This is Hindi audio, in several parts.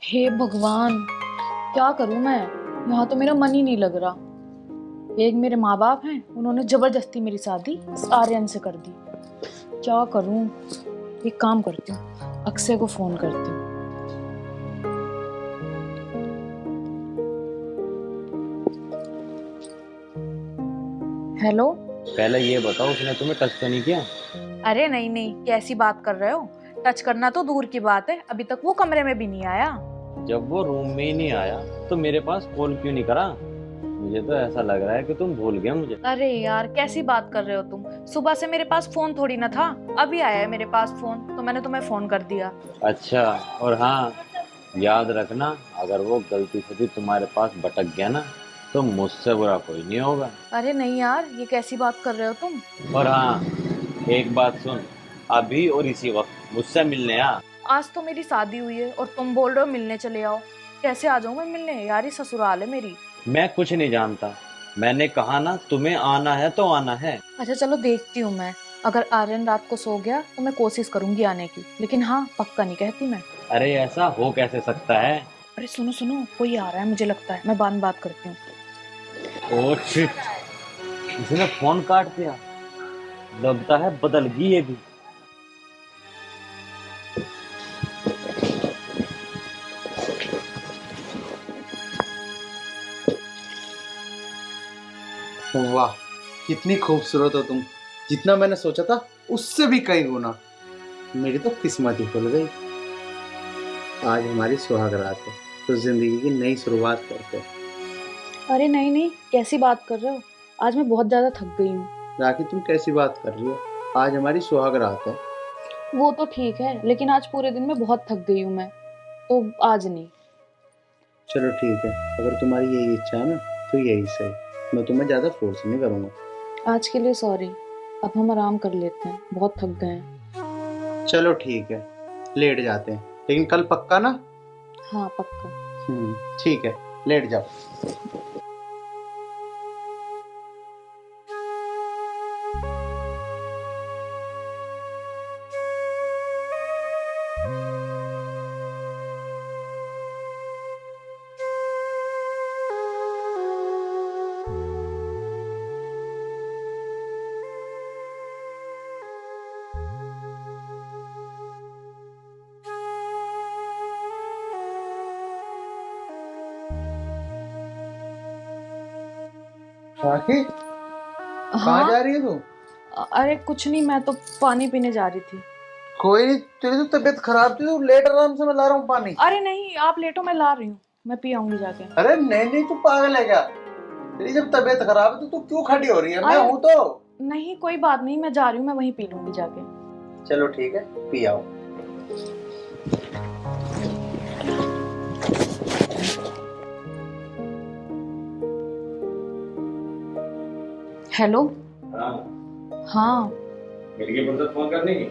हे भगवान, क्या करूं मैं। यहाँ तो मेरा मन ही नहीं लग रहा। एक मेरे माँ बाप हैं, उन्होंने जबरदस्ती मेरी शादी इस आर्यन से कर दी। क्या करूं। एक काम करती हूँ, अक्षय को फोन करती हूँ। हेलो। पहले ये बताओ उसने तुम्हें टच तो नहीं किया? अरे नहीं नहीं, कैसी बात कर रहे हो। टच करना तो दूर की बात है, अभी तक वो कमरे में भी नहीं आया। जब वो रूम में ही नहीं आया तो मेरे पास कॉल क्यों नहीं करा? मुझे तो ऐसा लग रहा है कि तुम भूल गए मुझे। अरे यार, कैसी बात कर रहे हो तुम। सुबह से मेरे पास फोन थोड़ी ना था, अभी आया है मेरे पास फोन तो मैंने तुम्हें फोन कर दिया। अच्छा, और हाँ, याद रखना, अगर वो गलती से भी तुम्हारे पास भटक गया ना तो मुझसे बुरा कोई नहीं होगा। अरे नहीं यार, ये कैसी बात कर रहे हो तुम। और हाँ, एक बात सुन, अभी और इसी वक्त मुझसे मिलने आ। आज तो मेरी शादी हुई है और तुम बोल रहे हो मिलने चले आओ। कैसे आ जाऊं मैं मिलने यार, ये ससुराल है मेरी। मैं कुछ नहीं जानता, मैंने कहा ना तुम्हें आना है तो आना है। अच्छा चलो, देखती हूँ मैं। अगर आर्यन रात को सो गया तो मैं कोशिश करूंगी आने की, लेकिन हाँ, पक्का नहीं कहती मैं। अरे ऐसा हो कैसे सकता है? अरे सुनो सुनो, कोई आ रहा है मुझे लगता है, मैं बाद में बात करती हूँ। ओ शिट, इसने फोन काट दिया। लगता है बदल गई ये भी। वाह, कितनी खूबसूरत हो तुम। जितना मैंने सोचा था उससे भी कई गुना। मेरी तो किस्मत ही खुल गई। आज हमारी सुहाग रात है, तो जिंदगी की नई शुरुआत करते हैं। अरे नहीं नहीं, कैसी बात कर रहे हो। आज मैं बहुत ज्यादा थक गई हूँ। राखी, तुम कैसी बात कर रही हो? आज हमारी सुहाग रात है। वो तो ठीक है, लेकिन आज पूरे दिन में बहुत थक गई हूँ मैं, तो आज नहीं। चलो ठीक है, अगर तुम्हारी यही इच्छा है ना तो यही सही। मैं तुम्हें ज्यादा फोर्स नहीं करूंगा। आज के लिए सॉरी। अब हम आराम कर लेते हैं, बहुत थक गए हैं। चलो ठीक है, लेट जाते हैं, लेकिन कल पक्का ना? हाँ पक्का। ठीक है, लेट जाओ। राखी, कहाँ हाँ। जा रही है तू? अरे कुछ नहीं, मैं तो पानी पीने जा रही थी। कोई नहीं, तेरी तो तबीयत खराब थी, तू लेट, आराम से, मैं ला रहा हूँ पानी। अरे नहीं, आप लेटो, मैं ला रही हूँ। मैं पी आऊंगी जाके। अरे नहीं नहीं, तू पागल है क्या? तेरी जब तबीयत खराब है तो तू क्यों खड़ी हो रही है? मैं अरे हूं तो। नहीं, कोई बात नहीं, मैं जा रही हूँ, मैं वहीं पी लूंगी जाके। चलो ठीक है, पी आओ। हेलो। हाँ, हाँ। मिल गई फुर्सत फोन करने की?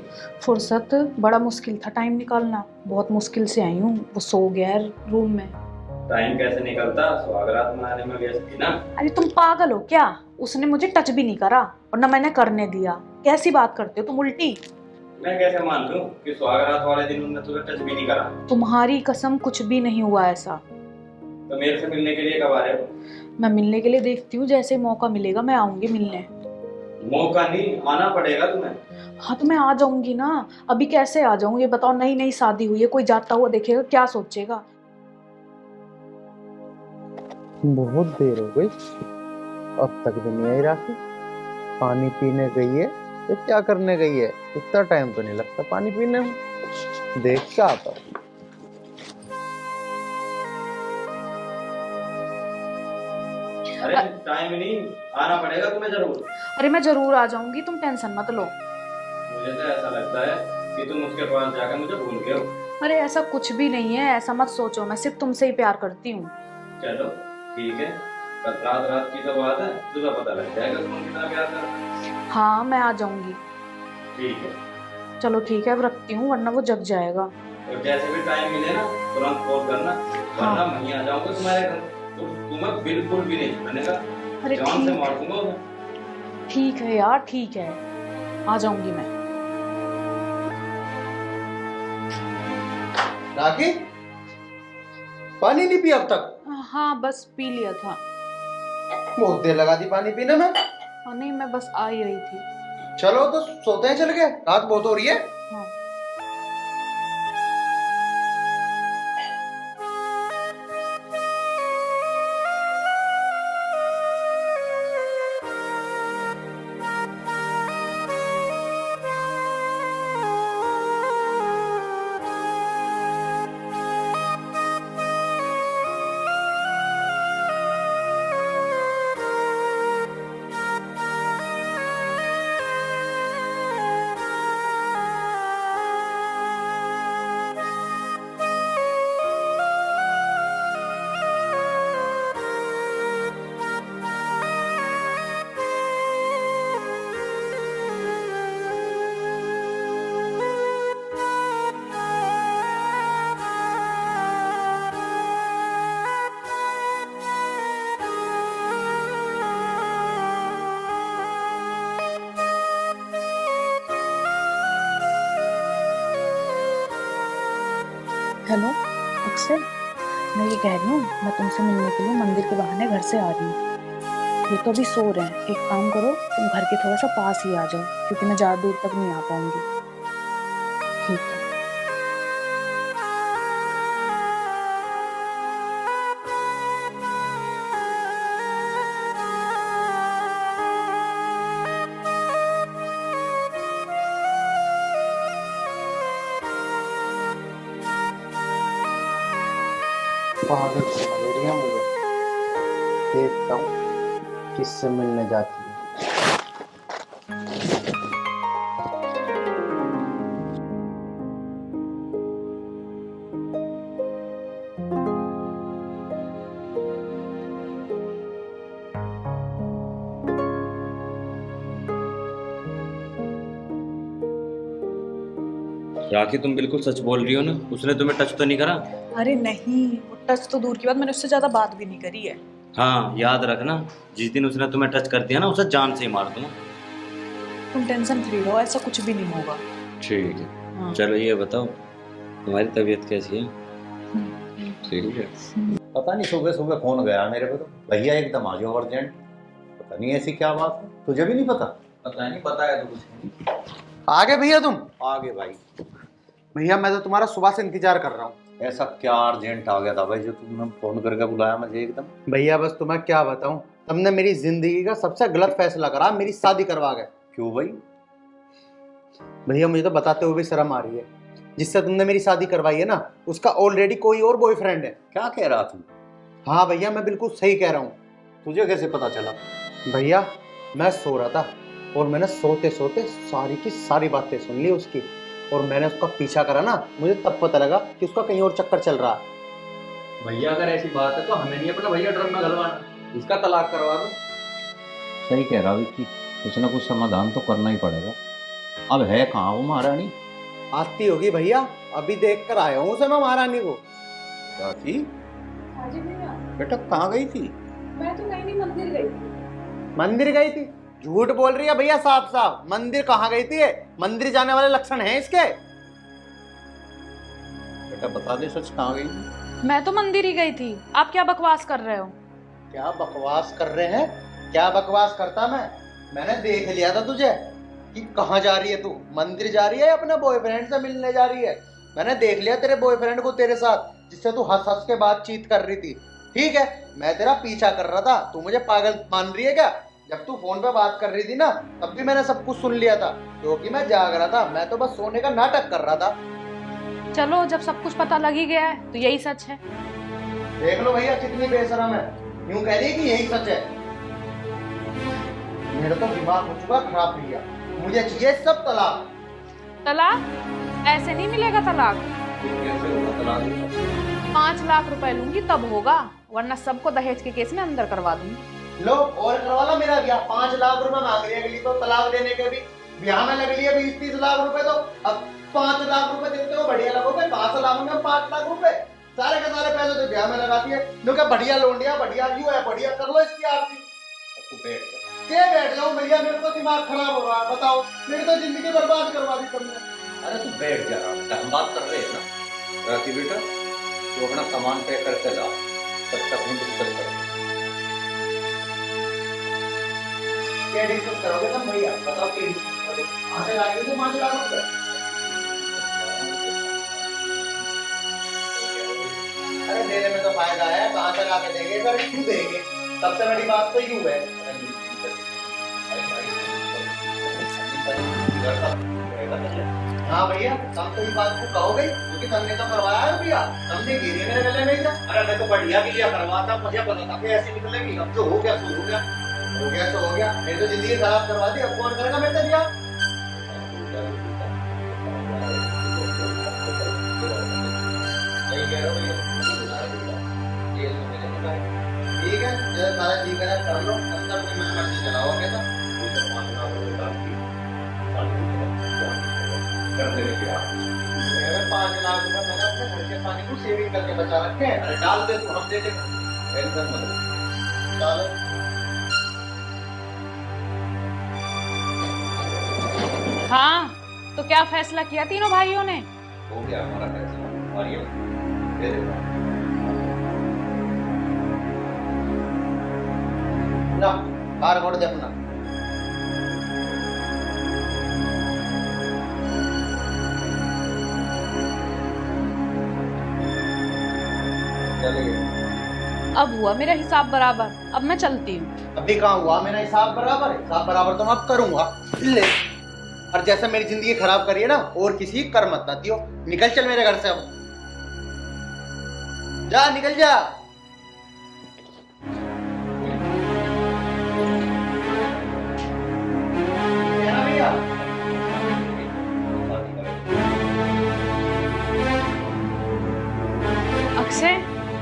फुर्सत बड़ा मुश्किल था टाइम निकालना, बहुत मुश्किल से आई हूँ। वो सो गया है रूम में। टाइम कैसे निकलता, सुहागरात मनाने में व्यस्त थी ना। अरे तुम पागल हो क्या। उसने मुझे टच भी नहीं करा और ना मैंने करने दिया। कैसी बात करते हो तुम उल्टी। मैं कैसे मान लूं कि सुहागरात वाले दिन उन्होंने तुम्हें टच भी नहीं करा? तुम्हारी कसम, कुछ भी नहीं हुआ ऐसा। तो मेरे से मिलने के लिए कब आ रहे हो? मैं मिलने के लिए देखती हूँ, जैसे मौका मिलेगा मैं आऊंगी मिलने। मौका नहीं, आना पड़ेगा तुम्हें। हाँ तो मैं आ जाऊंगी ना। अभी कैसे आ जाऊं ये बताओ, नई नई शादी हुई है, कोई जाता हुआ देखेगा क्या सोचेगा। बहुत देर हो गई, अब तक भी नहीं आई राखी। पानी पीने गई है तो क्या करने गई है? इतना टाइम तो नहीं लगता पानी पीने में। देख क्या आता हूँ। अरे टाइम नहीं, आना पड़ेगा तुम्हें जरूर। अरे मैं जरूर आ जाऊंगी, तुम टेंशन मत लो। मुझे तो ऐसा लगता है कि तुम उसके पास जाकर मुझे भूल गए हो। अरे ऐसा कुछ भी नहीं है, ऐसा मत सोचो, मैं सिर्फ तुमसे ही प्यार करती हूँ। चलो ठीक है, कल रात रात की तो बात है, सुबह पता लग जाएगा तुम कितना प्यार करते हो। हाँ मैं आ जाऊंगी। ठीक है। चलो ठीक है, अब रखती हूँ वरना वो जग जाएगा। और जैसे भी टाइम मिले ना तुरंत कॉल करना, हाँ। वरना वहीं आ जाऊंगा तुम्हारे घर। तो तुम्हें बिल्कुल भी नहीं छूटने का, अरे जान से ठीक, मार दूंगा उन्हें। ठीक है यार, ठीक है, आ जाऊंगी मैं। राखी, पानी नहीं पिया अब तक? हाँ बस पी लिया था। बहुत देर लगा दी पानी पीने में। नहीं मैं बस आ ही रही थी। चलो तो सोते हैं, चल के रात बहुत हो रही है। हाँ। हेलो अक्षय, मैं ये कह रही हूँ मैं तुमसे मिलने के लिए मंदिर के बहाने घर से आ रही हूँ। ये तो अभी सो रहे हैं। एक काम करो, तुम घर के थोड़ा सा पास ही आ जाओ, क्योंकि मैं ज़्यादा दूर तक नहीं आ पाऊंगी। ठीक है। पागल समझ रही है मुझे। देखता हूँ किससे मिलने जाती है। राखी, तुम बिल्कुल सच बोल रही हो ना? उसने तुम्हें टच तो नहीं करा? अरे नहीं, वो टच तो दूर की बात, मैंने उससे ज्यादा बात भी नहीं करी है। हाँ याद रखना, जिस दिन उसने तुम्हें टच कर दिया ना, उसे जान से ही मार दूंगा। तुम टेंशन फ्री रहो, ऐसा कुछ भी नहीं होगा। ठीक है। हाँ। चलो ये बताओ, तुम्हारी तबीयत कैसी है? ठीक है। पता नहीं सुबह सुबह फोन गया मेरे को, तो भैया एकदम आ जाओ अर्जेंट। पता नहीं ऐसी क्या बात है, तुझे भी नहीं पता? पता नहीं, बताया तो कुछ। आ गए भैया तुम? आगे भाई। भैया मैं तो तुम्हारा सुबह से इंतजार कर रहा हूँ। ऐसा क्या अर्जेंट आ गया था भाई जो तुमने फोन करके बुलाया मुझे एकदम? भैया बस तुम्हें क्या बताऊं, तुमने मेरी जिंदगी का सबसे गलत फैसला करा, मेरी शादी करवा गए। क्यों भाई? भैया मुझे तो बताते हुए भी शर्म आ रही है। जिससे तुमने मेरी शादी करवाई है ना, उसका ऑलरेडी कोई और बॉयफ्रेंड है। क्या कह रहा तू? हाँ भैया मैं बिल्कुल सही कह रहा हूँ। तुझे कैसे पता चला? भैया मैं सो रहा था और मैंने सोते सोते सारी की सारी बातें सुन ली उसकी, और मैंने उसका पीछा करा ना, मुझे तब पता लगा कि उसका कहीं और चक्कर चल रहा है। भैया अगर ऐसी बात है तो हमें नहीं अपना भैया ड्रम में घलवाना, इसका तलाक करवा दो। सही कह रहा विक्की, कुछ ना कुछ समाधान तो करना ही पड़ेगा। अब है कहाँ वो महारानी? आती होगी भैया, अभी देख कर आया हूँ उसे मैं महारानी को। राखी हाँ जी भैया, बेटा कहाँ गई थी? मैं तो कहीं नहीं, मंदिर गई थी। मंदिर गई थी? झूठ बोल रही है भैया साफ साफ। मंदिर कहाँ गई थी? मंदिर जाने वाले लक्षण हैं इसके। बेटा बता दे सच, कहाँ गई थी? मैं तो मंदिर ही गई थी। आप क्या बकवास कर रहे हो? क्या बकवास कर रहे हैं? क्या बकवास करता मैंने देख लिया था तुझे कि कहाँ जा रही है तू। मंदिर जा रही है या अपने बॉयफ्रेंड से मिलने जा रही है? मैंने देख लिया तेरे बॉयफ्रेंड को तेरे साथ, जिससे तू हंस हंस के बातचीत कर रही थी। ठीक है, मैं तेरा पीछा कर रहा था, तू मुझे पागल मान रही है क्या? जब तू फोन पे बात कर रही थी ना, तब भी मैंने सब कुछ सुन लिया था, क्योंकि मैं जाग रहा था। मैं तो बस सोने का नाटक कर रहा था। चलो, जब सब कुछ पता लग ही गया है तो यही सच है। देख लो भैया कितनी बेशरम है, यूं कह रही है कि यही सच है। मेरा तो दिमाग हो चुका खराब भैया, मुझे चाहिए सब तलाक। तलाक? ऐसे नहीं मिलेगा तलाक। कैसे होगा तलाक? 5 लाख रुपए लूंगी तब होगा, वरना सबको दहेज के केस में अंदर करवा दूंगी। लो और करवा लो मेरा ब्याह। 5 लाख रुपए मांग रही है अगली तो, तलाक देने के भी। ब्याह में लग लिया 20-30 लाख रुपए, तो अब 5 लाख रुपए देते हो बढ़िया लगोगे। 5 लाख में 5 लाख रुपए सारे के सारे पैसे तो ब्याह में लगा दिए। लो क्या बढ़िया लोंडिया, बढ़िया व्यू है, बढ़िया कर लो इसकी आरती। तू बैठ जा। क्या बैठ जाऊं भैया, मेरे को दिमाग खराब हो रहा है। बताओ, मेरी तो जिंदगी बर्बाद करवा दी तुमने। अरे तू बैठ जा रहा, हम बात कर रहे हैं ना। राखी बेटा तू अपना सामान पैक करके ला, तब तक हम डिस्कस करेंगे। क्या डिस्कस करोगे तुम भैया? बताओ क्या डिस्कस करोगे? कहाँ से लाएंगे तुम 5 लाख रुपए? अरे देने में तो फायदा है, कहाँ से ला के देंगे, अगर क्यों देंगे? सबसे बड़ी बात तो यूं है। हाँ भैया, तुम तो इस बात को कहोगे क्योंकि तुमने तो करवाया है भैया, तुमने गिरी मेरे गले में इधर। अरे मैं तो बढ़िया के लिए करवाता, मुझे पता था कि ऐसे निकलेगी। अब जो हो गया सो हो गया, हो गया सो हो गया। मेरी तो जिंदगी खराब करवा दी, अब कौन करेगा मेरे से भैया? ठीक है, जैसे सारा जी करा कर लो, अंदर में मैं मर्जी चलाओगे तो कर देने के बाद 5 लाख रुपए मैंने अपने खर्चे पानी को सेविंग करके बचा रखे हैं। अरे डाल दे तो हम दे देंगे, टेंशन मत लो, डालो। हाँ, तो क्या फैसला किया तीनों भाइयों ने? हो गया हमारा फैसला, और ये दे देगा। ना बार कोड दे अपना। अब हुआ मेरा हिसाब बराबर, अब मैं चलती हूँ। अभी कहाँ हुआ मेरा हिसाब बराबर? हिसाब बराबर तो मैं अब करूंगा। ले, और जैसा मेरी जिंदगी खराब करी है ना, और किसी की कर मत ना दियो। निकल चल मेरे घर से, अब जा, निकल जा। भैया अक्षय,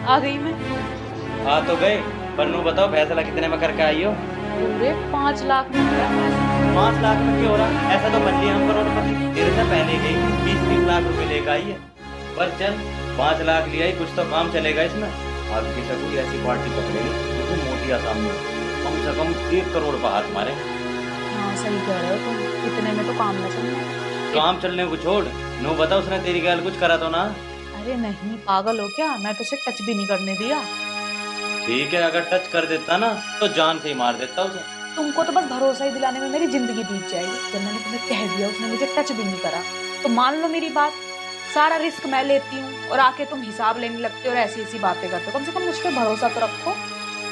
आ गई मैं। हाँ तो गए, पर नू बताओ फैसला कितने में करके आई हो? पूरे 5 लाख में मेरा फैसला। 5 लाख में क्यों हो रहा? ऐसा तो बन लिया हम करोड़पति। तेरे से पहले गई 20-30 लाख रुपए लेकर आई है, पर चल 5 लाख लिया ही, कुछ तो काम चलेगा इसमें। अब की कोई ऐसी पार्टी पकड़ेगी तो मोटी आसाम में कम से कम 1 करोड़ का हाथ मारे। हाँ सही कह रहे हो तुम, इतने में तो काम न चलना। काम चलने को छोड़, नू बता उसने तेरी गैल कुछ करा तो ना? अरे नहीं, पागल हो क्या? मैं तो उसे टच भी नहीं करने दिया। ठीक है, अगर टच कर देता ना तो जान से ही मार देता उसे। तुमको तो बस भरोसा ही दिलाने में मेरी जिंदगी बीत जाएगी। जब मैंने तुम्हें कह दिया उसने मुझे टच भी नहीं करा, तो मान लो मेरी बात। सारा रिस्क मैं लेती हूँ और आके तुम हिसाब लेने लगते हो और ऐसी ऐसी बातें करते हो। कम से कम मुझ पर भरोसा तो रखो।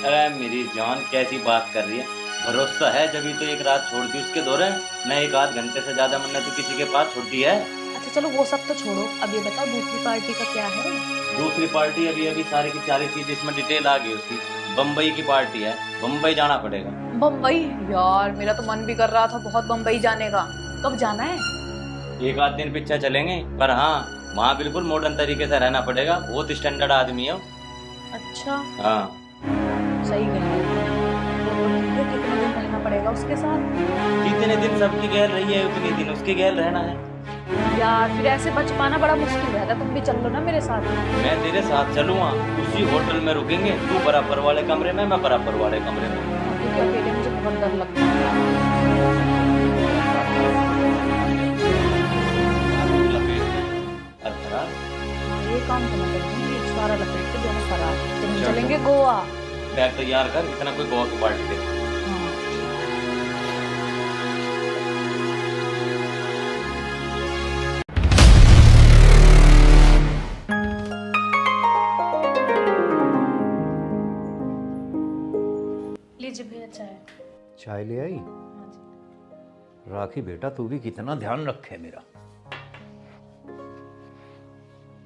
अरे मेरी जान, कैसी बात कर रही है? भरोसा है जब तो एक रात छोड़ दी उसके दौरे, न 1 आध घंटे से ज्यादा मैंने तो किसी के पास छोड़ दी है। अच्छा चलो वो सब तो छोड़ो, अब ये बताओ दूसरी पार्टी का क्या है? दूसरी पार्टी अभी सारी की सारी चीज इसमें डिटेल आ गई उसकी। बम्बई की पार्टी है, बम्बई जाना पड़ेगा। बम्बई? यार मेरा तो मन भी कर रहा था बहुत बम्बई जाने का। कब जाना है? 1 आध दिन पीछे चलेंगे, पर हाँ वहाँ बिल्कुल मॉडर्न तरीके से रहना पड़ेगा। बहुत स्टैंडर्ड आदमी है। अच्छा हाँ सही कह रहे हो। तो कितने दिन रहना पड़ेगा उसके साथ? जितने दिन सबकी गैर रही है उतने दिन उसकी गैर रहना है। यार फिर ऐसे बच पाना बड़ा मुश्किल रहता। तुम भी चल लो ना मेरे साथ। मैं तेरे साथ चलूंगा, उसी होटल में रुकेंगे। तू बराबर वाले कमरे में, मैं बराबर वाले कमरे में। क्योंकि अकेले मुझे बहुत डर लगता है। हाँ, ये काम तो मैं करूँगी, सारा लपेट के दोनों फरार। तो हम चलेंगे गोवा। बैग तैयार कर, इतना कोई गोवा की पार्टी दे। हाँ। लीजिए भैया चाय। चाय ले आई? हाँ जी। राखी बेटा, तू भी कितना ध्यान रखे मेरा।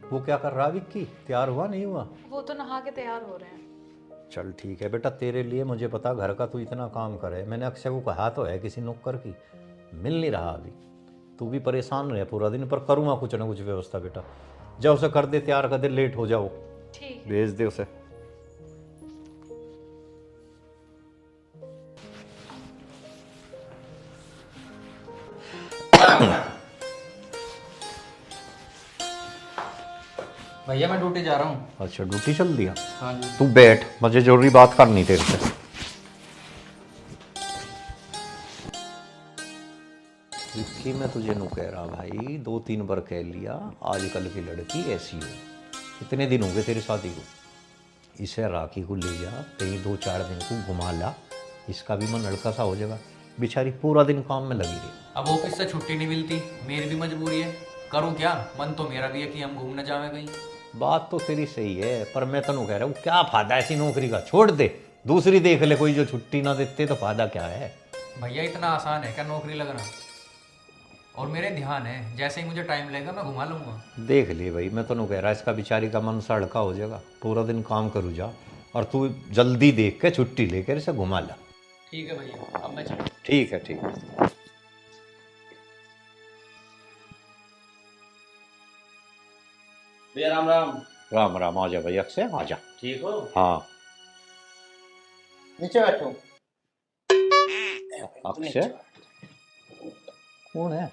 वो क्या कर रहा विक्की? तैयार हुआ नहीं हुआ? वो तो नहा के तैयार हो रहे हैं। चल ठीक है बेटा, तेरे लिए मुझे पता घर का तू इतना काम करे। मैंने अक्षय को कहा तो है किसी नौकर की, मिल नहीं रहा अभी। तू भी परेशान रहे पूरा दिन, पर करूँगा कुछ ना कुछ व्यवस्था बेटा। जा उसे कर दे, तैयार कर दे, लेट हो जाओ। ठीक है। भेज दे उसे। भैया मैं ड्यूटी जा रहा हूँ। अच्छा ड्यूटी चल दिया? हाँ जी। तू बैठ, मुझे जरूरी बात करनी तेरे से। विक्की मैं तुझे नु कह रहा भाई, 2-3 बार कह लिया, आजकल की लड़की ऐसी हो। इतने दिन हो गए तेरी शादी को, इसे राखी को ले जा, कहीं 2-4 दिन तू घुमा ला, इसका भी मन हल्का सा हो जाएगा। बेचारी पूरा दिन काम में लगी रही। अब ऑफिस से छुट्टी नहीं मिलती, मेरी भी मजबूरी है, करूँ क्या? मन तो मेरा भी है कि हम घूमने जावे कहीं। बात तो तेरी सही है, पर मैं तनु कह रहा हूँ क्या फायदा ऐसी नौकरी का, छोड़ दे, दूसरी देख ले कोई जो छुट्टी ना देते, तो फायदा क्या है। भैया इतना आसान है क्या नौकरी लगना? और मेरे ध्यान है, जैसे ही मुझे टाइम लगेगा मैं घुमा लूंगा। देख ले भाई, मैं तनु कह रहा इसका बेचारी का मन सा हल्का हो जाएगा, पूरा दिन काम करूँ जा, और तू जल्दी देख के छुट्टी लेकर इसे घुमा ला। ठीक है भैया, अब मैं चलूँ। ठीक है, ठीक है। भैया राम राम। राम राम, आ जा भाई अक्षय, आ जा। ठीक हो? हाँ नीचे बैठो। अक्षय कौन है?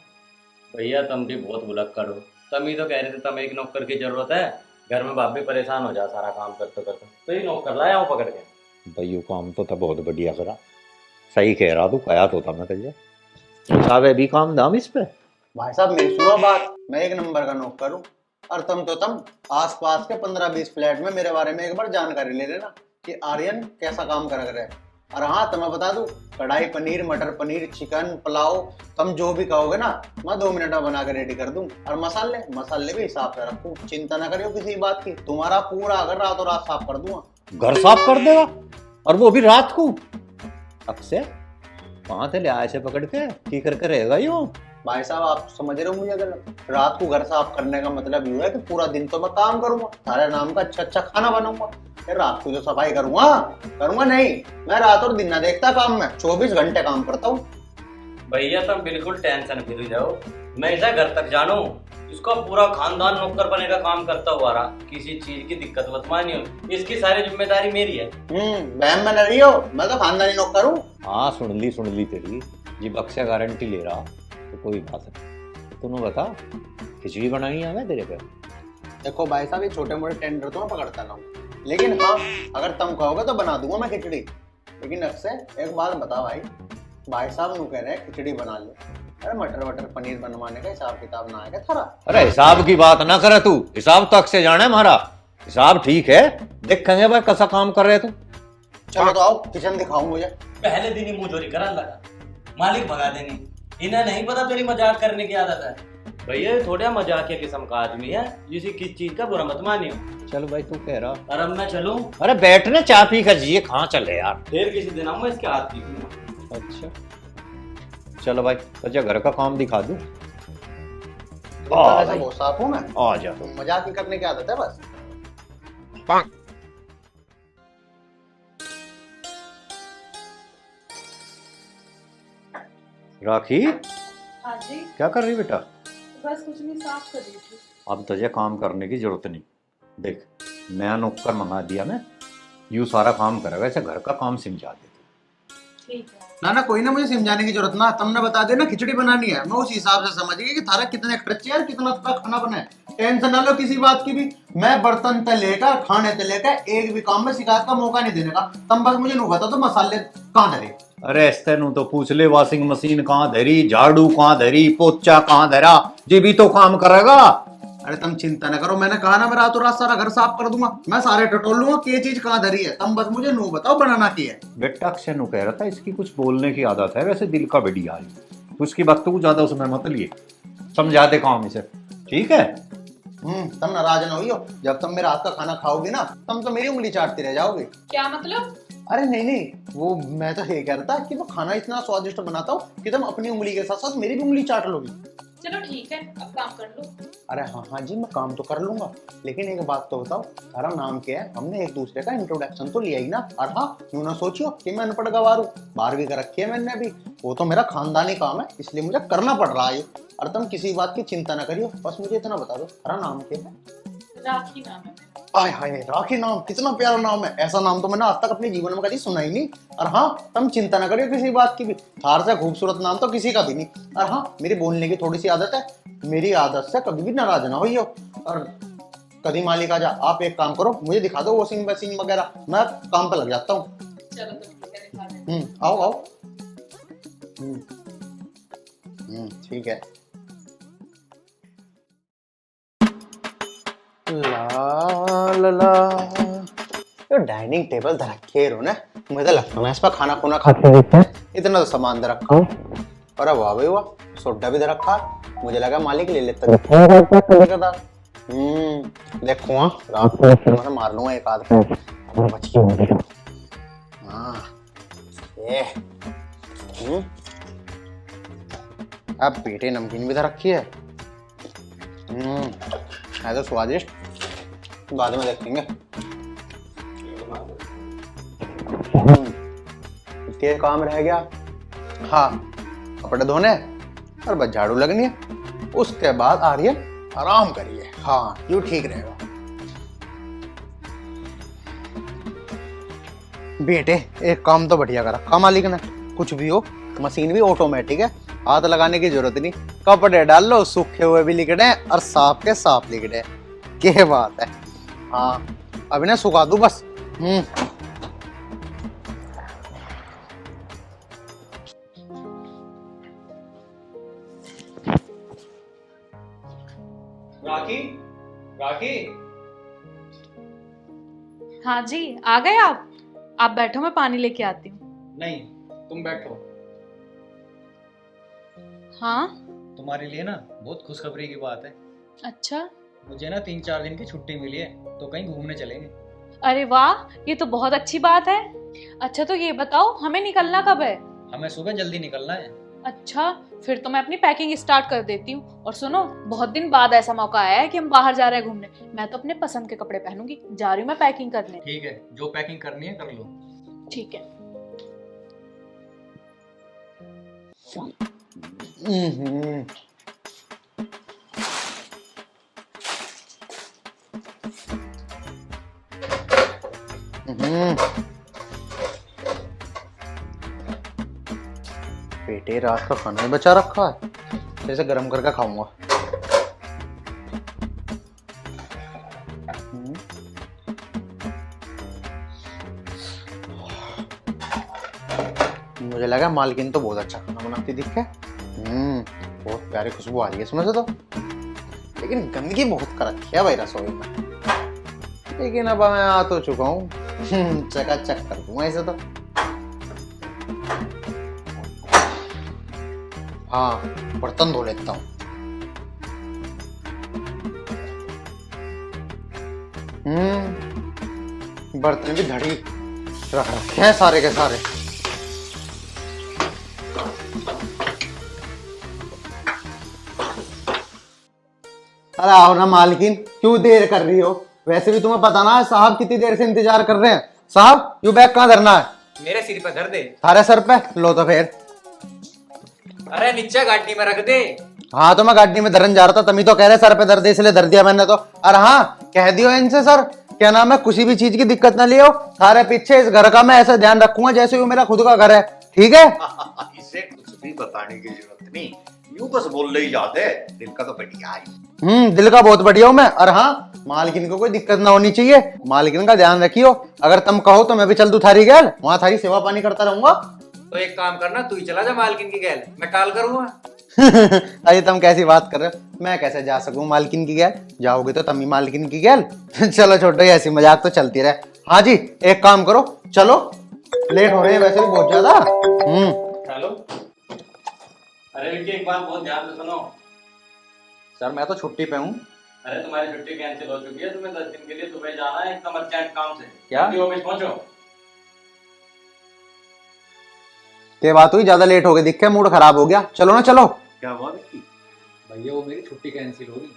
भैया तुम भी बहुत भुलक्कड़ हो, तुम ही तो कह रहे थे तुम एक नौकर की जरूरत है, घर में बाप भी परेशान हो जा सारा काम करते करते, तो ये नौकर लाया हूँ पकड़ के। भाई यो काम तो था बहुत बढ़िया करा, सही कह रहा तू, कहा तो था मैं तुझे। साहब है भी काम दाम इस पे। भाई साहब मेरी सुनो बात, मैं एक नंबर का नौकर हूँ, और तुम आस पास के 15-20 फ्लैट में मेरे बारे में एक बार जानकारी ले लेना कि आर्यन कैसा काम कर रहा है। और हाँ तुम्हें बता दूं, कढ़ाई पनीर, मटर पनीर, चिकन, पुलाव, तुम जो भी कहोगे ना मैं 2 मिनट में बना के रेडी कर दूं। और मसाले भी हिसाब से रखूं, चिंता ना करियो किसी बात की, तुम्हारा पूरा अगर रातों रात साफ कर दूंगा। घर साफ कर देगा, और वो भी रात को? अक्षय कहाँ थे ले आए से पकड़ के, करके रहेगा यो? भाई साहब आप समझ रहे हो मुझे गलत, रात को घर साफ करने का मतलब ये है कि पूरा दिन तो मैं काम करूंगा, सारे नाम का अच्छा खाना बनाऊंगा, फिर रात को जो सफाई करूंगा नहीं, मैं रात और दिन ना देखता काम में, 24 घंटे काम करता हूँ। भैया तुम बिल्कुल टेंशन फ्री जाओ, मैं इसे घर तक जानू, इसका पूरा खानदान नौकर बने का काम करता हुआ रहा, किसी चीज की दिक्कत मत मानियो, इसकी सारी जिम्मेदारी मेरी है। बहन में रही हो, मैं तो खानदानी नौकर हूँ। हाँ सुन ली तेरी, जब अक्षय गारंटी ले रहा तो कोई बात नहीं। तूने बता खिचड़ी बनानी है तेरे पे? देखो भाई साहब ये छोटे मोटे टेंडर तो मैं पकड़ता ना हूँ, लेकिन हाँ अगर तुम कहोगे तो बना दूंगा मैं खिचड़ी। लेकिन अक्षय एक बात बता भाई साहब नु कह रहे हैं खिचड़ी बना ले, अरे मटर पनीर बनवाने का हिसाब किताब ना आएगा थारा। अरे हिसाब की बात ना करे तू, हिसाब तो अक्षय जाने हमारा, हिसाब ठीक है, देखेंगे भाई कैसा काम कर रहे तू। चलो तो आओ किचन दिखाओ मुझे। पहले दिन ही मुंह चोरी करने लगा, मालिक भगा देंगे, इन्हें नहीं पता तेरी मजाक करने की आदत है। भैया थोड़ा मजाकिया किस्म का आदमी है, जिसे किस चीज का बुरा मत मानियो। चल भाई तू कह रहा, और अब मैं चलूं? अरे बैठने चाय पी कर जिए, कहाँ चले यार, फिर किसी दिन आऊंगा इसके हाथ की पीऊंगा। अच्छा चलो भाई, तुझे घर का काम दिखा दूं। ऐसा बहुत साफ हूँ मैं, आ जा। तो मजाक ही करने की आदत है बस। राखी हाँ जी, क्या कर रही बेटा? बस कुछ नहीं, साफ कर रही थी। अब तुझे काम करने की जरूरत नहीं, देख नया नौकर मंगा दिया मैं, यूं सारा काम करेगा, ऐसे घर का काम समझा दे। ठीक है ना कोई ना, मुझे समझाने की जरूरत ना, तुमने बता देना खिचड़ी बनानी है, मैं उस हिसाब से समझ गई कि थारा कितने खर्चे है, कितना खाना बना है, टेंशन ना लो किसी बात की भी। मैं बर्तन से लेकर खाने से लेकर एक भी काम में शिकायत का मौका नहीं देने का, तुम बस मुझे नहीं बता तो मसाले कहाँ धरे। अरे ऐसे नु तो पूछ ले, वॉशिंग मशीन कहाँ धरी, झाड़ू कहाँ धरी, पोचा कहाँ धरा, जी भी तो काम करेगा। अरे तुम चिंता न करो, मैंने कहा ना मैं रातों रात सारा घर साफ कर दूंगा, मैं सारे टटोल लूंगा कि ये चीज कहाँ धरी है, तुम बस मुझे नो बताओ बनाना की है। बेटा अक्षय नु कह रहा था इसकी कुछ बोलने की आदत है, वैसे दिल का बढ़िया है, उसकी बात तो ज्यादा उसमें मत लिए, समझा दे काम इसे, ठीक है? तुम नाराज ना हुई हो, जब तुम मेरे हाथ का खाना खाओगी ना तुम तो मेरी उंगली चाटती रह जाओगे। क्या मतलब? अरे नहीं, वो मैं तो ये कह रहा था कि वो खाना इतना स्वादिष्ट बनाता हूँ कि तुम अपनी उंगली के साथ साथ मेरी भी उंगली चाट लोगी। चलो ठीक है, अब काम कर लो। अरे हाँ जी मैं काम तो कर लूंगा, लेकिन एक बात तो बताओ, तारा नाम क्या है? हमने एक दूसरे का इंट्रोडक्शन तो लिया ही ना। और हाँ यूं ना सोचियो कि मैं अनपढ़ गवार हूँ, 12वीं कर रखी है मैंने भी, वो तो मेरा खानदानी काम है, इसलिए मुझे करना पड़ रहा है। और तुम किसी बात की चिंता ना करियो, बस मुझे इतना बता दो तारा नाम क्या है? राखी नाम है। आय हाय राखी नाम, कितना प्यारा नाम है, ऐसा नाम तो मैंने आज तक अपने जीवन में कभी सुना ही नहीं। और हाँ तुम चिंता ना करियो किसी बात की भी, थार से खूबसूरत नाम तो किसी का भी नहीं। और हाँ मेरी बोलने की थोड़ी सी आदत है, मेरी आदत से कभी भी नाराज ना होइयो। और कभी मालिक आ जा, आप एक काम करो मुझे दिखा दो वॉशिंग मशीन वगैरह, मैं काम पे लग जाता हूँ। चलो तो ठीक है, दिखा दें। आओ ठीक है। ला ला ला। ये डाइनिंग टेबल धर रखे है इन्होंने, मुझे तो लगता है इस पर खाना खुना खाते रहते हैं। इतना तो सामान धर रखा हूँ। अरे वाह भाई वाह, सोडा भी धर रखा है। मुझे लगा मालिक ले लेता है। देखो हाँ, रात को मैं मार लूंगा एक आध बच के होने का। हाँ ये अब बेटे नमकीन भी धर रखी है। है तो स्वादिष्ट, बाद में देखेंगे। क्या काम रह गया? हाँ, कपड़े धोने और बस झाड़ू लगनी है। उसके बाद आ रही है आराम करिए। हाँ यूँ ठीक रहेगा। बेटे एक काम तो बढ़िया करा का मालिक ने। कुछ भी हो, मशीन भी ऑटोमेटिक है, हाथ लगाने की जरूरत नहीं। कपड़े डाल लो, सूखे हुए भी लिख रहे और साफ के साफ लिख रहे। क्या बात है। हाँ अभी ना सुखा दूं बस। राखी, राखी। हाँ जी, आ गए आप बैठो, मैं पानी लेके आती हूँ। नहीं, तुम बैठो। हाँ तुम्हारे लिए ना बहुत खुशखबरी की बात है। अच्छा, मुझे ना 3-4 दिन की छुट्टी मिली है, तो कहीं घूमने चलेंगे। अरे वाह, ये तो बहुत अच्छी बात है। अच्छा तो ये बताओ, हमें निकलना कब है? हमें सुबह जल्दी निकलना है। अच्छा, फिर तो मैं अपनी पैकिंग स्टार्ट कर देती हूँ। और सुनो, बहुत दिन बाद ऐसा मौका आया है कि हम बाहर जा रहे हैं घूमने। मैं तो अपने पसंद के कपड़े पहनूंगी। जा रही हूँ मैं पैकिंग करने। ठीक है, जो पैकिंग करनी है कर लो। ठीक है। बेटे रात का खाना ही बचा रखा है, जैसे गरम करके खाऊंगा। मुझे लगा मालकिन तो बहुत अच्छा खाना बनाती दिखे। बहुत प्यारी खुशबू आ रही है इसमें से तो। लेकिन गंदगी बहुत कर रखी है भाई रसोई में। लेकिन अब मैं आ तो चुका हूँ, चकाचक कर दूंगा इसे तो। हाँ बर्तन धो लेता हूँ। बर्तन भी धड़ी रख रखे हैं सारे के सारे। अरे आओ ना मालकिन, क्यों देर कर रही हो? वैसे भी तुम्हें पता ना है साहब कितनी देर से इंतजार कर रहे हैं। साहब यू बैग कहाँ धरना है? मेरे सिर पे धर दे। थारे सर पे लो तो फिर। अरे नीचे गाड़ी में रख दे। हाँ तो मैं गाड़ी में धरन जा रहा था, तभी तो कह रहे सर पे धर दे, इसलिए धर दिया मैंने तो। अरे हाँ कह दियो इनसे सर, क्या नाम है, किसी भी चीज की दिक्कत ना लियो। थारे पीछे इस घर का मैं ऐसा ध्यान रखूंगा जैसे वो मेरा खुद का घर है, ठीक है? इसे कुछ भी बताने की जरूरत नहीं, यूं बस बोल रही जाते। दिल का तो बढ़िया है। दिल का बहुत बढ़िया हूं मैं। और हाँ मालकिन को कोई दिक्कत ना होनी चाहिए, मालकिन का ध्यान रखियो। अगर तुम कहो तो मैं भी चल दूं थारी गैल, वहां थारी सेवा पानी करता रहूंगा। तो एक काम करना, तू ही चला जा मालकिन की गैल, मैं कॉल करूंगा। अरे तुम कैसी बात कर रहे हो, मैं कैसे जा सकूं मालकिन की गैल? जाओगे तो तुम ही मालकिन की गैल। चलो छोटो, ऐसी मजाक तो चलती रहे। हाँ जी एक काम करो, चलो लेट हो रहे हैं वैसे भी बहुत ज्यादा। हेलो। अरे विक्की एक बात बहुत ध्यान से सुनो। सर मैं तो छुट्टी पे हूँ। अरे तुम्हारी छुट्टी कैंसिल हो चुकी है, तुम्हें 10 दिन के लिए दुबई जाना है एकदम अर्जेंट काम से। क्या? ऑफिस पहुंचो। क्या बात हुई, ज्यादा लेट हो गए, दिख के मूड खराब हो गया। चलो ना चलो। क्या हुआ विक्की? भैया वो मेरी छुट्टी कैंसिल होगी,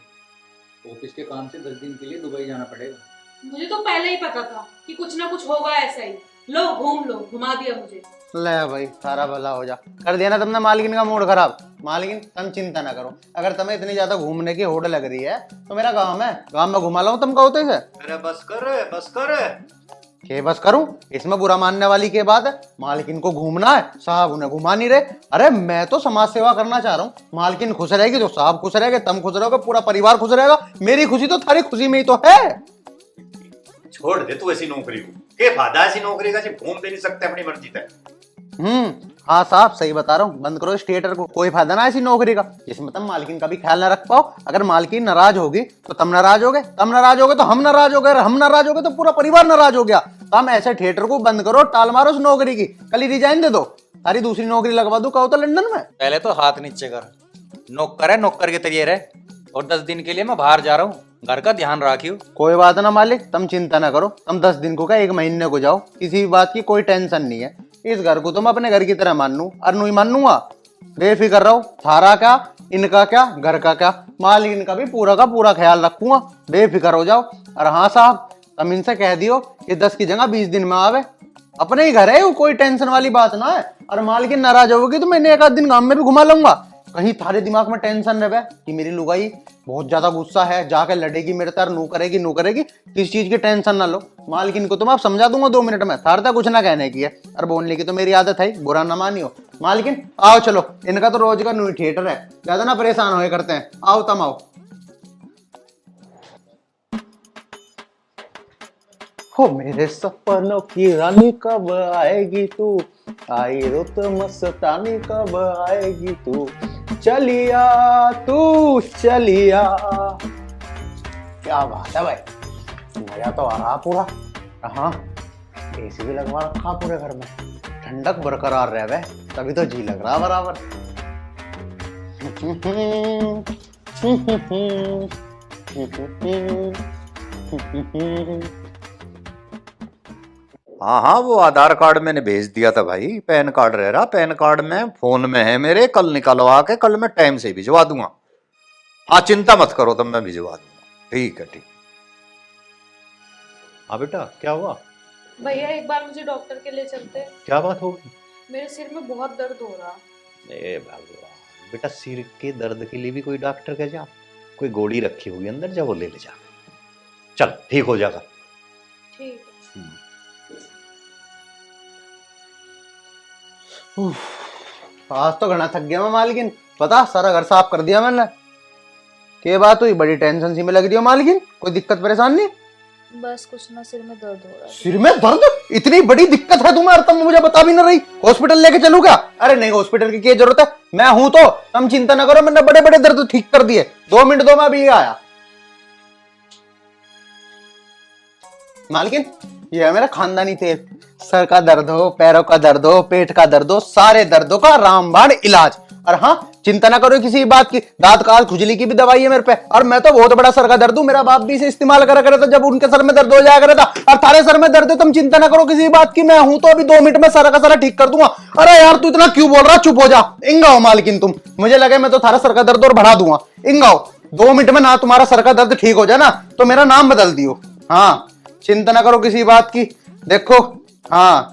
ऑफिस के काम से 10 दिन के लिए दुबई जाना पड़ेगा। मुझे तो पहले ही पता था कि कुछ ना कुछ होगा ऐसा ही। लो घूम लो, घुमा दिया मुझे। ले भाई सारा भला हो जा, कर दिया ना तुमने मालकिन का मूड खराब। मालकिन तुम चिंता ना करो, अगर तुम्हें इतनी ज्यादा घूमने की होड़ लग रही है तो मेरा गांव है, गांव में घुमा लाऊं तुम कहो तो इसे। अरे बस कर बस कर। के बस करूं, इसमें बुरा मानने वाली के बात है? मालकिन को घूमना है, साहब उन्हें घुमा नहीं रहे। अरे मैं तो समाज सेवा करना चाह रहा हूँ। मालकिन खुश रहेगी तो साहब खुश रहेगा, तुम खुश रहोगे पूरा परिवार खुश रहेगा। मेरी खुशी तो थारी खुशी में ही तो है। छोड़ दे तू ऐसी नौकरी को, क्या फायदा ऐसी नौकरी का, सिर्फ घूम दे नहीं सकते अपनी मर्जी तक। हाँ साहब सही बता रहा हूँ, बंद करो इस थिएटर को, कोई फायदा ना ऐसी नौकरी का जिसमें तुम मालकिन का भी ख्याल ना रख पाओ। अगर मालकिन नाराज होगी तो तुम नाराज हो गए, तुम नाराज हो गए तो हम नाराज हो गए, हम नाराज हो गए तो पूरा परिवार नाराज हो गया। तो हम ऐसे थिएटर को बंद करो, टाल मारो उस नौकरी की, कल ही रिजाइन दे दो, सारी दूसरी नौकरी लगवा दो, कहो तो लंदन में। पहले तो हाथ नीचे कर, नौकर है नौकर के तरिए रहे। और 10 दिन के लिए मैं बाहर जा रहा हूँ, घर का ध्यान रखियो। कोई बात ना मालिक, तुम चिंता ना करो, तुम 10 दिन को क्या 1 महीने को जाओ, किसी भी बात की कोई टेंशन नहीं है। इस घर को तुम अपने घर की तरह मान लू और नहीं मानूंगा, बेफिक्र रहो। थारा क्या, इनका क्या, घर का क्या, मालिक इनका भी पूरा का पूरा ख्याल रखूंगा, बेफिक्र हो जाओ। और हाँ साहब, तुम इनसे कह दियो कि 10 की जगह 20 दिन में आवे, अपने ही घर है, वो कोई टेंशन वाली बात ना है। और मालिक नाराज होगी तो मैंने 1 आध दिन गांव में भी घुमा लूंगा, कहीं थारे दिमाग में टेंशन रहे कि मेरी लुगाई बहुत ज्यादा गुस्सा है, जाके लड़ेगी मेरे तर, नू करेगी नू करेगी, किस चीज की टेंशन ना लो। मालकिन को तो मैं समझा दूंगा 2 मिनट में, थार तक कुछ ना कहने की है, और बोलने की तो मेरी आदत है, बुरा ना मानियो। मालकिन आओ चलो, इनका तो रोज का न्यू थिएटर है, ज्यादा ना परेशान होए करते हैं, आओ तुम आओ। हो मेरे सपनों की रानी कब आएगी तू, आई रुत मस्तानी कब आएगी तू, चलिया तू चलिया। क्या बात है भाई, मजा तो आ रहा पूरा। हाँ एसी भी लगवा रखा पूरे घर में, ठंडक बरकरार रहे, तभी तो जी लग रहा बराबर। हाँ हाँ, वो आधार कार्ड मैंने भेज दिया था भाई, पैन कार्ड रह रहा, पैन कार्ड में फोन में है मेरे, कल निकलवा के कल मैं टाइम से भिजवा दूंगा। हाँ चिंता मत करो, तब मैं भिजवा दूंगा। ठीक है ठीक। हाँ बेटा क्या हुआ? भैया एक बार मुझे डॉक्टर के लिए चलते। क्या बात होगी? मेरे सिर में बहुत दर्द हो रहा। ए भगवान, बेटा सिर के दर्द के लिए भी कोई डॉक्टर के जा, कोई गोली रखी होगी अंदर, जा वो ले ले जा, चल ठीक हो जाएगा। ठीक है। आज तो घना थक गया मैं मालकिन, पता सारा घर साफ कर दिया मैंने। क्या बात हुई, बड़ी टेंशन सी में लग रही हो मालकिन, कोई दिक्कत परेशान नहीं? बस कुछ ना, सिर में दर्द हो रहा है। सिर में दर्द? इतनी बड़ी दिक्कत है तुम्हें और तुम मुझे बता भी ना रही, हॉस्पिटल लेके चलूं क्या? अरे नहीं, हॉस्पिटल की क्या जरूरत है, मैं हूं तो, तुम चिंता ना करो, मैंने बड़े बड़े दर्द ठीक कर दिए। 2 मिनट दो, मैं अभी आया। मालकिन ये है मेरा खानदानी तेल, सर का दर्द हो, पैरों का दर्द हो, पेट का दर्द हो, सारे दर्दों का रामबाण इलाज। और हाँ चिंता ना करो किसी बात की, दांत काल खुजली की भी दवाई है मेरे पे, और मैं तो बहुत बड़ा सर का दर्द हूं, मेरा बाप भी इसे इस्तेमाल करा था जब उनके सर में दर्द हो जाया करा था। और थारे सर में दर्द है, तुम चिंता ना करो किसी बात की, मैं हूं तो अभी 2 मिनट में सारा का सारा ठीक कर दूंगा। अरे यार तू इतना क्यों बोल रहा, चुप हो जा। इंगाओ मालकिन तुम, मुझे लगे मैं तो थारा सर का दर्द और बढ़ा दूंगा। इंगाओ 2 मिनट में ना तुम्हारा सर का दर्द ठीक हो जाए ना तो मेरा नाम बदल दियो। हाँ चिंता ना करो किसी बात की। देखो हाँ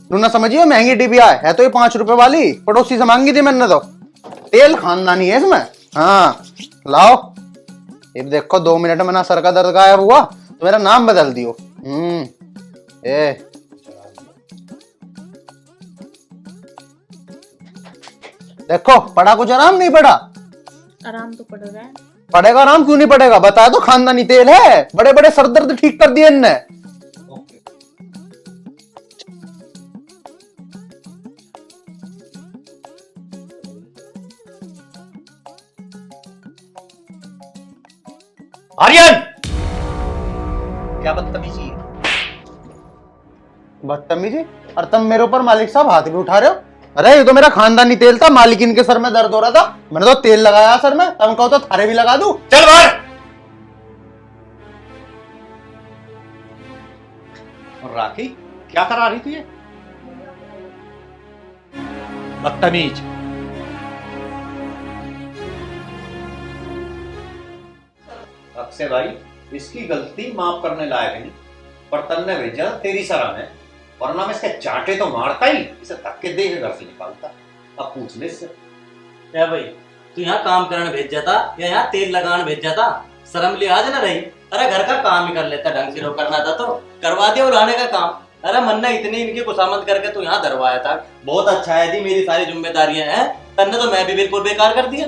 तू ना समझिए महंगी डिबिया है तो ये 5 रुपए वाली पड़ोसी से मांगी थी मैंने, तो तेल खानदानी है इसमें। हाँ लाओ, ये देखो 2 मिनट में ना सर का दर्द गायब हुआ तो मेरा नाम बदल दियो। देखो पड़ा कुछ आराम नहीं पड़ा? आराम तो पड़ रहा है। पड़ेगा आराम, क्यों नहीं पड़ेगा, बताया तो खानदानी तेल है, बड़े बड़े सर दर्द ठीक कर दिए इनने। आर्यन क्या बदतमीजी है? बदतमीजी? और तुम मेरे ऊपर मालिक साहब हाथ भी उठा रहे हो? अरे ये तो मेरा खानदानी तेल था, मालिकिन के सर में दर्द हो रहा था, मैंने तो तेल लगाया सर में, तुम कहो तो थारे भी लगा दूं। चल बाहर। और राखी क्या करा रही थी ये? बदतमीज। अक्षय भाई इसकी गलती माफ करने लायक नहीं, पर तन्ने भेजा तेरी सराह में, वरना मैं इसके चाटे तो मारता ही, इसे धक्के दे के घर से निकालता। अब पूछने इससे क्या भाई तू यहाँ काम करने भेज जाता या यहाँ तेल लगाने भेज जाता, शर्म लिहाज ना रही? अरे घर का काम ही कर लेता, ढंग से करना था तो करवा दिया उड़ाने का काम। अरे मन्ना इतनी इनकी खुशामद करके तू यहाँ धरवाया था, बहुत अच्छा है जी, मेरी सारी जिम्मेदारियां हैं, तन्ने तो मैं भी बिल्कुल बेकार कर दिया।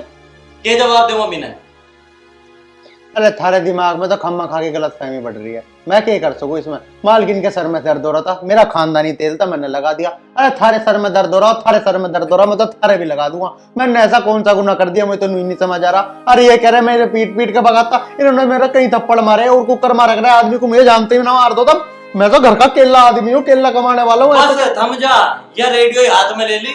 क्या जवाब दूं अभी? अरे थारे दिमाग में तो खम्मा खा के गलत फहमी बढ़ रही है। मैं क्या कर सकूं इसमें? मालकिन के सर में दर्द हो रहा था, मेरा खानदानी तेल था, मैंने लगा दिया। अरे थारे सर में दर्द हो रहा, थारे सर में दर्द हो रहा, मैं तो थारे भी लगा दूंगा। मैंने ऐसा कौन सा गुनाह कर दिया, मुझे तो नहीं समझ आ रहा। अरे ये कह रहे मेरे पीट पीट के भगाता, इन्होंने मेरा कहीं थप्पड़ मारे और कुकर मार रख रहा है। आदमी को मुझे जानते ही ना मार दो तब। मैं तो घर का केला आदमी हूँ, केला कमाने वाला हूँ। बस थम जा, या रेडियो ही हाथ में ले ली।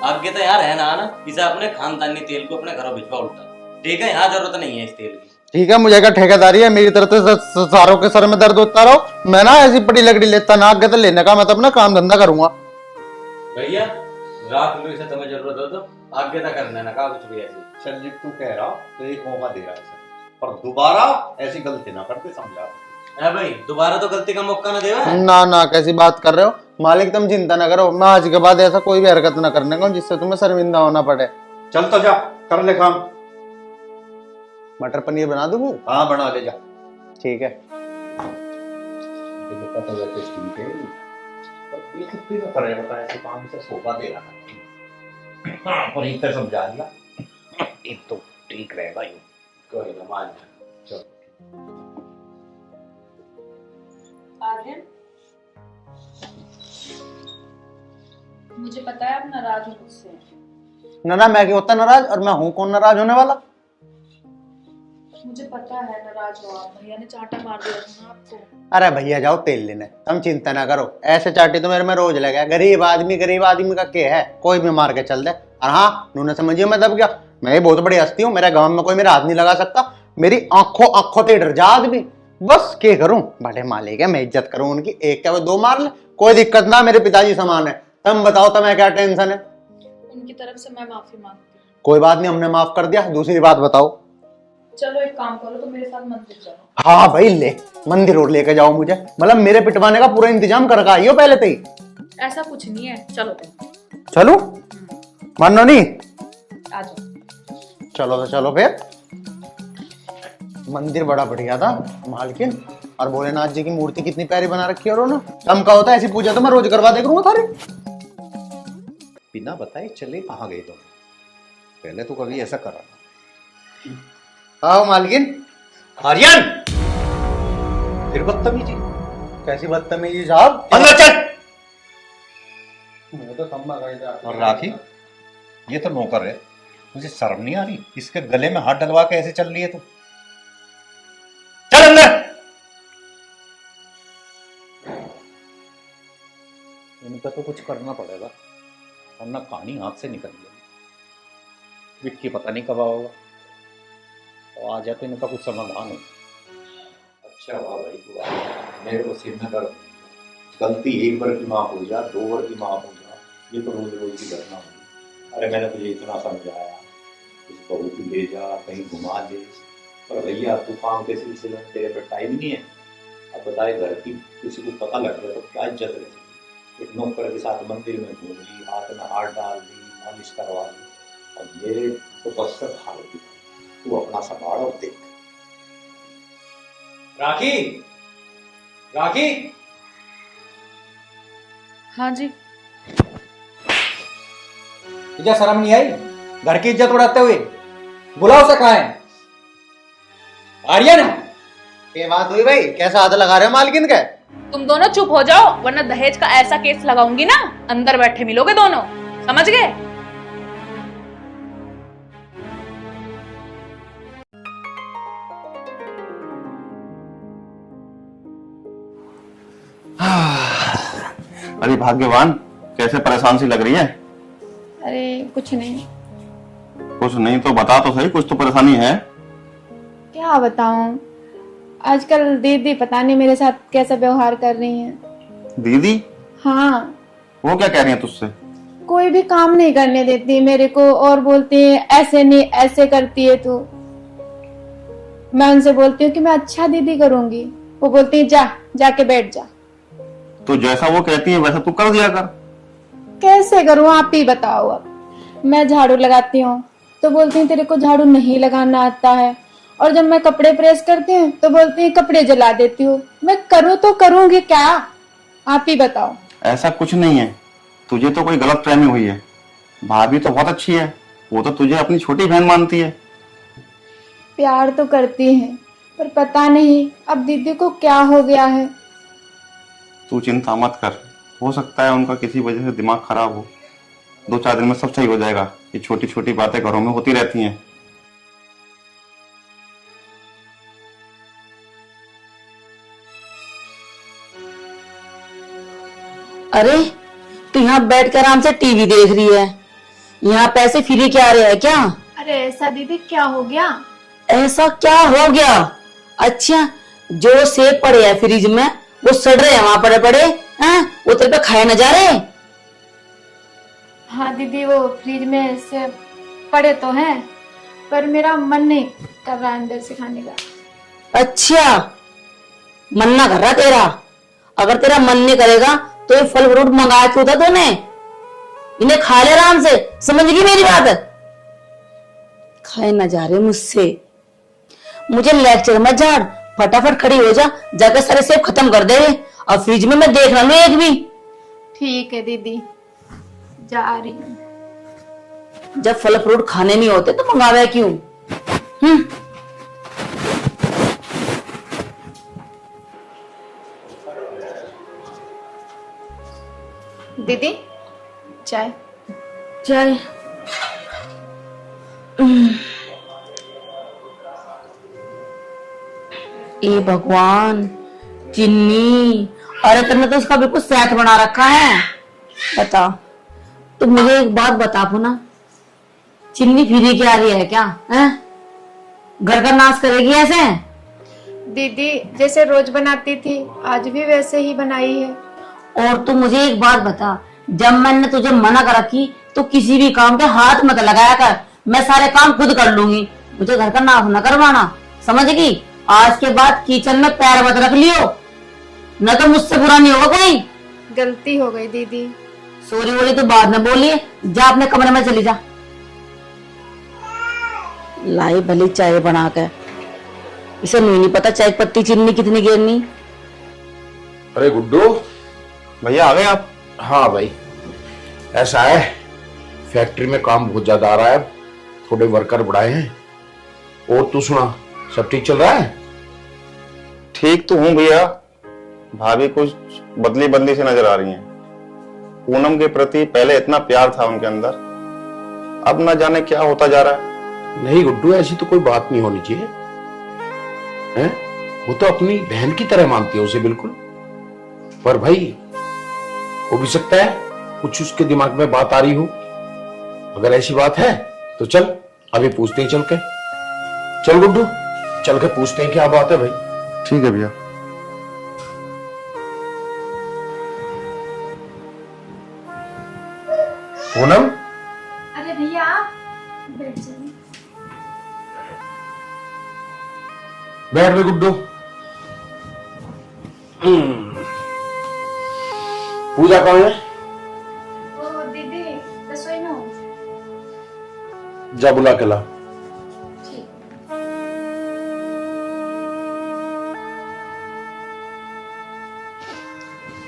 आगे तो यार है ना इसे अपने खानदानी तेल को अपने घरों भिजवा उल्टा। ठीक है, यहाँ जरूरत नहीं है इस तेल की। ठीक है, मुझे क्या ठेकेदारी है मेरी तरफ से सारों के सर में दर्द होता रहो? मैं ना ऐसी पड़ी लकड़ी लेता ना, आगे तो लेने का मतलब ना काम धंधा करूंगा। भैया रात में इसे तुम्हें जरूरत हो तो आगे तक करने ना, कुछ भी ऐसी। चल जी तू कह रहा तो एक मौका दे रहा है पर दोबारा ऐसी गलती ना करते, समझा। है भाई, दोबारा तो गलती का मौका ना देवा। ना ना, कैसी बात कर रहे हो मालिक, तुम चिंता ना करो। मैं आज के बाद ऐसा कोई भी हरकत ना करने का जिससे तुम्हें शर्मिंदा होना पड़े। चल तो जा, कर ले काम। मटर पनीर बना दूं? हाँ बना ले जा। ठीक है। ठीक है, पर ये कितनी में करेगा ऐसे काम से सोफा दे रहा था और एक तरह समझा दिया, एक तो ठीक रहेगा यूं। कोई ना, मान जा। चल आर्यन, मुझे पता है आप नाराज हो मुझसे। ना मैं क्यों होता नाराज, और मैं हूं कौन नाराज होने वाला? मुझे पता है नाराज हो आप, भैया ने चांटा मार दिया था ना आपको। अरे भैया जाओ तेल लेने, तुम चिंता ना करो। ऐसे चाटी तो मेरे में रोज लगा। गरीब आदमी का क्या है, कोई भी मार के चल दे। और हाँ, नूने समझिए मतलब क्या, मैं बहुत बड़ी हस्ती हूँ, मेरे गांव में कोई मेरा हाथ नहीं लगा सकता। मेरी आंखों ते डर जा आदमी। बस क्या करूं, बड़े मालिक है, मैं इज्जत करूं उनकी। एक क्या वो दो मार ले, कोई दिक्कत ना, मेरे पिताजी समान है। तुम बताओ तुम्हें क्या टेंशन है? उनकी तरफ से मैं माफी मांगती हूँ। कोई बात नहीं, हमने माफ कर दिया। दूसरी बात बताओ। चलो एक काम करो, तो मेरे साथ मंदिर चलो। हाँ भाई, ले मंदिर और लेके जाओ मुझे, मतलब मेरे पिटवाने का पूरा इंतजाम करके आइयो पहले से ही। ऐसा कुछ नहीं है, चलो चलो, मानो नहीं? आ जाओ। चलो तो चलो फिर। मंदिर बड़ा बढ़िया था मालकिन, और भोलेनाथ जी की मूर्ति कितनी प्यारी बना रखी है। और ना कम का होता है, ऐसी पूजा तो मैं रोज करवा दे करूंगा थारी। बिना बताए चले कहाँ गए तुम? पहले तो कभी ऐसा करा। आओ मालकिन। आर्यन, फिर बदतमीजी? कैसी बदतमीजी साहब? अंदर चल। मैं तो खम्मा खरीदा। और राखी, ये तो नौकर है, मुझे शर्म नहीं आ रही? इसके गले में हाथ डलवा के ऐसे चल रही है तू? चल अंदर। इनका तो कुछ करना पड़ेगा, वरना कहानी हाथ से निकल जाएगी। विक्की पता नहीं कब आओगा, तो आ जाते इनका कुछ समाधान हो। अच्छा हुआ भाई तू आया, मेरे को सिर में दर्द। गलती एक बार की माफ हो जा, दो बार की माफ हो जा, ये तो रोज रोज की घटना होगी। अरे मैंने तुझे इतना समझाया, इस बहू को ले जा, कहीं घुमा दे, पर भैया तू काम के सिलसिले में तेरे पे टाइम नहीं है। अब बताए घर की किसी को पता लग गया तो क्या इज्जत रह सकती? एक नौकर के साथ मंदिर में घूम ली, हाथ में हाथ डाल दी, मालिश करवा दी, अब मेरे तो बस से हाल दी। तू अपना संभाल और देख। राखी, राखी। हाँ जी। तुझे शर्म नहीं आई घर की इज्जत उड़ाते हुए? बुलाओ से कहाँ है? आर्यन, ये बात हुई भाई, कैसा हाथ लगा रहे हो मालकिन के? तुम दोनों चुप हो जाओ, वरना दहेज का ऐसा केस लगाऊंगी ना, अंदर बैठे मिलोगे दोनों, समझ गए? अरे भाग्यवान, कैसे परेशान सी लग रही है? अरे कुछ नहीं। कुछ नहीं तो बता तो सही, कुछ तो परेशानी है। क्या बताऊं, आजकल दीदी पता नहीं मेरे साथ कैसा व्यवहार कर रही है। दीदी? हाँ। वो क्या कह रही है तुझसे? कोई भी काम नहीं करने देती मेरे को, और बोलती है ऐसे नहीं ऐसे करती है तू। मैं उनसे बोलती हूँ कि मैं अच्छा दीदी करूंगी, वो बोलती है जा जाके बैठ जा। तो जैसा वो कहती है वैसा तू कर दिया कर। कैसे करूं आप ही बताओ। अब मैं झाड़ू लगाती हूँ तो बोलती है तेरे को झाड़ू नहीं लगाना आता है, और जब मैं कपड़े प्रेस करती हूँ तो बोलती है कपड़े जला देती हूँ। मैं करूँ तो करूंगी क्या, आप ही बताओ। ऐसा कुछ नहीं है, तुझे तो कोई गलत फहमी हुई है। भाभी तो बहुत अच्छी है, वो तो तुझे अपनी छोटी बहन मानती है। प्यार तो करती है, पर पता नहीं अब दीदी को क्या हो गया है। तू चिंता मत कर, हो सकता है उनका किसी वजह से दिमाग खराब हो। 2-4 दिन में सब सही हो जाएगा। ये छोटी छोटी बातें घरों में होती रहती हैं। अरे तू यहाँ बैठ कर आराम से टीवी देख रही है, यहाँ पैसे फ्री के आ रहे हैं क्या? अरे ऐसा दीदी क्या हो गया? ऐसा क्या हो गया? अच्छा, जो सेब पड़े हैं फ्रिज में वो सड़ रहे हैं वहां पड़े पड़े हैं, वो तेरे पे खाए न जा रहे? हाँ दीदी, वो फ्रिज में से पड़े तो हैं, पर मेरा मन नहीं कर रहा अंदर से खाने का। अच्छा, मन ना कर रहा तेरा? अगर तेरा मन नहीं करेगा तो ये फल फ्रूट मंगाया क्यों था तूने? इन्हें खा ले आराम से, समझ गई मेरी बात? खाए ना जा रहे मुझसे, मुझे लेक्चर मत झाड़, फटाफट खड़ी हो जा, जाकर सारे सेब खत्म कर दे और फ्रिज में मैं देख रहा हूँ एक भी। ठीक है दीदी, जा रही हूँ। जब फल फ्रूट खाने नहीं होते तो मंगावे क्यों? दीदी चाय। चाय? ए भगवान, चिन्नी, अरे तुमने तो उसका बिल्कुल सेट बना रखा है। बता, तो मुझे एक बात बता पुना, चिन्नी फ्री के आ रही है क्या? हैं? घर का नाश करेगी ऐसे? दीदी जैसे रोज बनाती थी आज भी वैसे ही बनाई है। और तू मुझे एक बात बता, जब मैंने तुझे मना कर रखी तो किसी भी काम के हाथ मत लगाया कर, मैं सारे काम खुद कर लूंगी, मुझे घर का नाश न करवाना, समझ गई? आज के बाद किचन में पैर मत रख लियो, न तो मुझसे बुरा नहीं होगा कोई। गलती हो गई दीदी। सॉरी वोरी तो बाद में बोलिए, जा अपने कमरे में चली जा। लाई भली चाय बना के, इसे नहीं पता चाय पत्ती चीनी कितनी गिरनी। अरे गुड्डू, भैया आ गए आप? हाँ भाई, ऐसा है फैक्ट्री में काम बहुत ज्यादा आ रहा है, थोड़े वर्कर बढ़ाए हैं। और तू सुना, सब ठीक चल रहा है? ठीक तो हूँ भैया, भाभी कुछ बदली बदली से नजर आ रही हैं। पूनम के प्रति पहले इतना प्यार था उनके अंदर, अब न जाने क्या होता जा रहा है। नहीं गुड्डू, ऐसी तो कोई बात नहीं होनी चाहिए हैं? वो तो अपनी बहन की तरह मानती है उसे बिल्कुल। पर भाई हो भी सकता है कुछ उसके दिमाग में बात आ रही हो। अगर ऐसी बात है तो चल अभी पूछते हैं, चल के। चल गुड्डू, चल के पूछते हैं क्या बात है भाई। ठीक है भैया। पूनम, अरे भैया आप बैठ जाइए। बैठ भाई गुड्डू। पूजा कहाँ है? ओ दीदी रसोई में हो। जा बुला के ला।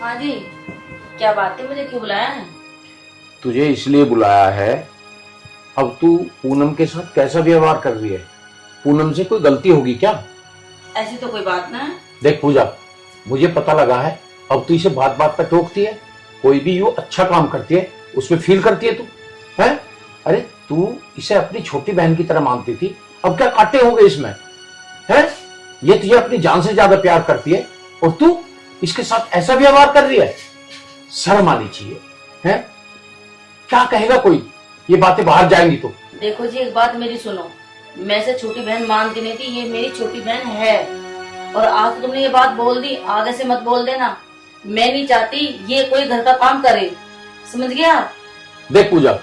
हाँ जी, क्या बात है, मुझे क्यों बुलाया है? तुझे इसलिए बुलाया है, अब तू पूनम के साथ कैसा व्यवहार कर रही है? पूनम से कोई गलती होगी क्या? ऐसी तो कोई बात ना है। देख पूजा, मुझे पता लगा है अब तू इसे बात बात पर टोकती है। कोई भी यूं अच्छा काम करती है उसमें फील करती है तू, है? अरे तू इसे अपनी छोटी बहन की तरह मानती थी, अब क्या कांटे हो गए इसमें, है? ये तुझे अपनी जान से ज्यादा प्यार करती है और तू इसके साथ ऐसा व्यवहार कर रही है। शर्म आनी चाहिए, है? क्या कहेगा कोई, ये बातें बाहर जाएंगी तो। देखो जी, एक बात मेरी सुनो, मैं इसे छोटी बहन मानती नहीं थी, ये मेरी छोटी बहन है। और आज तो तुमने ये बात बोल दी, आगे से मत बोल देना। मैं नहीं चाहती ये कोई घर का काम करे, समझ गया? देख पूजा,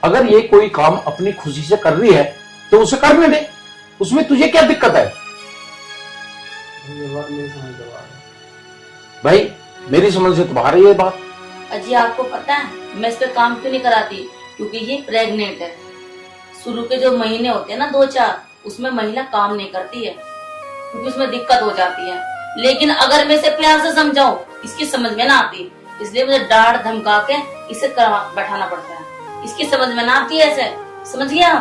अगर ये कोई काम अपनी खुशी से कर रही है तो उसे करने दे, उसमें तुझे क्या दिक्कत है? भाई मेरी समझ से तो बाहर है ये बात। अजी आपको पता है मैं इस पे काम क्यों नहीं कराती? क्योंकि ये प्रेग्नेंट है। शुरू के जो महीने होते हैं ना 2-4, उसमें महिला काम नहीं करती है क्योंकि उसमें दिक्कत हो जाती है। लेकिन अगर मैं इसे प्यार से समझाऊं, इसकी समझ में ना आती, इसलिए मुझे डांट धमका के इसे बैठाना पड़ता है। इसकी समझ में ना आती है ऐसे, समझ गया?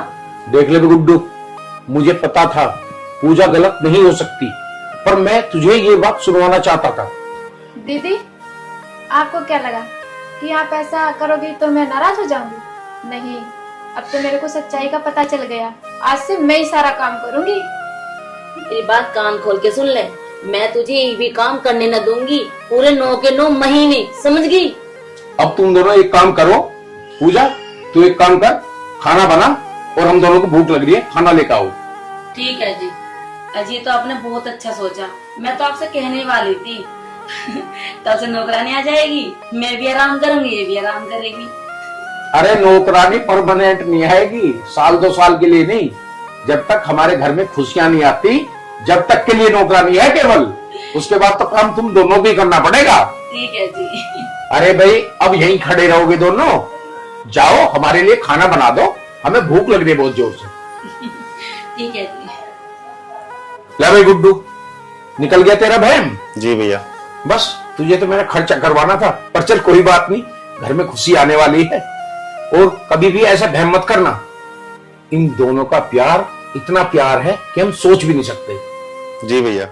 देख ले गुड्डू, मुझे पता था पूजा गलत नहीं हो सकती, पर मैं तुझे ये बात सुनवाना चाहता था। दीदी, आपको क्या लगा कि आप ऐसा करोगी तो मैं नाराज हो जाऊंगी? नहीं, अब तो मेरे को सच्चाई का पता चल गया। आज से मैं ही सारा काम करूंगी। मेरी बात कान खोल के सुन ले, मैं तुझे एक भी काम करने न दूंगी पूरे 9 के 9 महीने, समझ गई? अब तुम दोनों एक काम करो, पूजा तू एक काम कर, खाना बना और हम दोनों को भूख लग रही है, खाना लेकर आओ। ठीक है जी। अजी तो आपने बहुत अच्छा सोचा, मैं तो आपसे कहने वाली थी तब से नौकरानी आ जाएगी, मैं भी आराम करूंगी, ये भी आराम करेगी। अरे नौकरानी परमानेंट नहीं आएगी, साल 2 साल के लिए नहीं, जब तक हमारे घर में खुशियां नहीं आती जब तक के लिए नौकरानी है केवल, उसके बाद तो काम तुम दोनों को ही करना पड़ेगा। ठीक है जी। अरे भाई अब यहीं खड़े रहोगे दोनों, जाओ हमारे लिए खाना बना दो, हमें भूख लग रही है बहुत जोर से। ठीक है जी। ले भाई गुड्डू, निकल गया तेरा बहन? जी भैया। बस तुझे तो मेरा खर्चा करवाना था, पर चल कोई बात नहीं, घर में खुशी आने वाली है। और कभी भी ऐसा बहम मत करना, इन दोनों का प्यार इतना प्यार है कि हम सोच भी नहीं सकते। जी भैया।